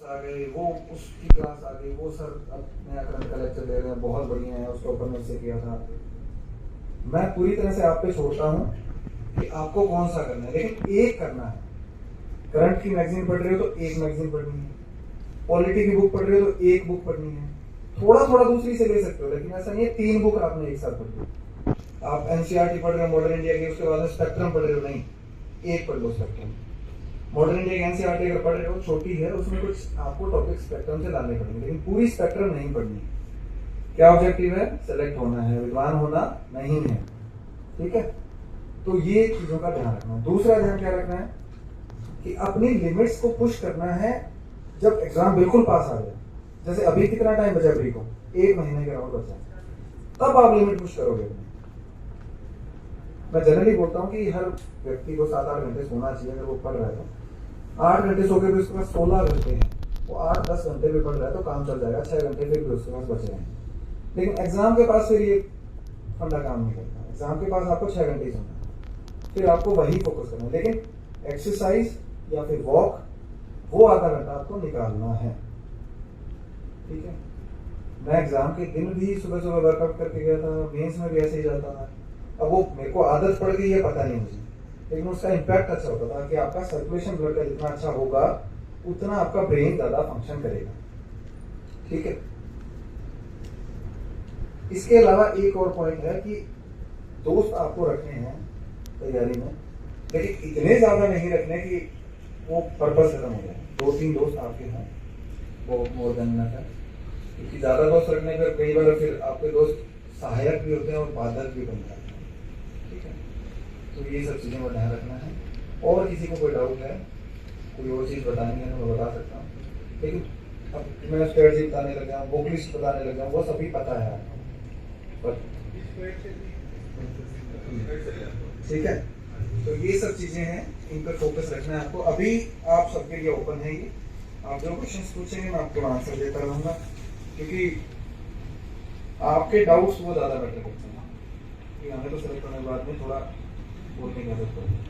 आ गए, वो उसकी क्लास आ गई, वो सर अब नया करंट का लेक्चर दे रहे हैं, बहुत बढ़िया है, उसके ऊपर मैंने किया था। मैं पूरी तरह से आप पे छोड़ता हूँ कि आपको कौन सा करना है, लेकिन एक करना है। करंट की मैगजीन पढ़ रहे हो तो एक मैगजीन पढ़नी है, पॉलिटी की बुक पढ़ रहे हो तो एक बुक पढ़नी है, थोड़ा थोड़ा दूसरी से ले सकते हो, लेकिन ऐसा नहीं है 3 बुक आपने एक साथ पढ़ ली। आप एनसीईआरटी पढ़ रहे हो मॉडर्न इंडिया की, उसके बाद स्पेक्ट्रम पढ़ रहे हो, नहीं, एक पढ़ लो स्पेक्ट्रम। मॉडर्न इंडिया की एनसीईआरटी अगर पढ़ रहे हो, छोटी है, उसमें कुछ आपको टॉपिक स्पेक्ट्रम से लाने पड़ेंगे, लेकिन पूरी स्पेक्ट्रम नहीं पढ़नी। क्या ऑब्जेक्टिव है? सेलेक्ट होना है, विद्वान होना नहीं है। ठीक है, तो ये चीजों का ध्यान रखना है। दूसरा ध्यान क्या रखना है कि अपनी लिमिट्स को पुश करना है जब एग्जाम बिल्कुल पास आ जाए। जैसे अभी कितना टाइम बचा प्री को, 1 महीने के राउंड बचा, तब आप लिमिट पुश करोगे। मैं जनरली बोलता हूँ कि हर व्यक्ति को 7-8 घंटे सोना चाहिए। अगर वो पढ़ रहा है तो 8 घंटे सो के भी उसके पास 16 घंटे हैं, वो 8-10 घंटे भी पढ़ रहा है तो काम चल जाएगा। 6 घंटे फिर भी उसके पास बचे हैं। लेकिन एग्जाम के पास फिर ये फंडा काम नहीं करता। एग्जाम के पास आपको 6 घंटे ही सोना है, फिर आपको वही फोकस करना है। लेकिन एक्सरसाइज या फिर वॉक, वो आधा घंटा आपको निकालना है। ठीक है, मैं एग्जाम के दिन भी सुबह सुबह वर्कआउट करके गया था, मेंस में भी ऐसे ही जाता था। अब वो मेरे को आदत पड़ गई है, पता नहीं मुझे, लेकिन उसका इम्पैक्ट अच्छा होता था कि आपका सर्कुलेशन ब्लड का जितना अच्छा होगा उतना आपका ब्रेन ज्यादा फंक्शन करेगा। ठीक है, इसके अलावा एक और पॉइंट है कि दोस्त आपको रखने हैं तैयारी में, लेकिन इतने ज्यादा नहीं रखने कि वो पर्पस खत्म हो जाए। 2-3 दोस्त आपके हैं, वो मोर देन इनफ है, क्योंकि ज्यादा दोस्त रखने पर कई बार फिर आपके दोस्त सहायक भी होते हैं और बाधक भी बन जाते हैं। ठीक है, तो ये सब चीज़ों का ध्यान रखना है। और किसी को कोई डाउट है, कोई और चीज़ बतानी है तो मैं बता सकता हूँ, लेकिन अब मैं स्ट्रेटजी बताने लग जाऊँ, बुक लिस्ट बताने लग जाऊँ, वो सभी पता है आपको। ठीक है, तो ये सब चीज़ें हैं, इन पर फोकस रखना है आपको। अभी आप सबके लिए ओपन है ये, आप जो क्वेश्चंस पूछेंगे मैं आपको आंसर देता रहूँगा, क्योंकि आपके डाउट्स वो ज़्यादा बेटर करते हैं कि हमें तो सेलेक्ट होने के बाद में थोड़ा बोलने की आदत पड़ती है।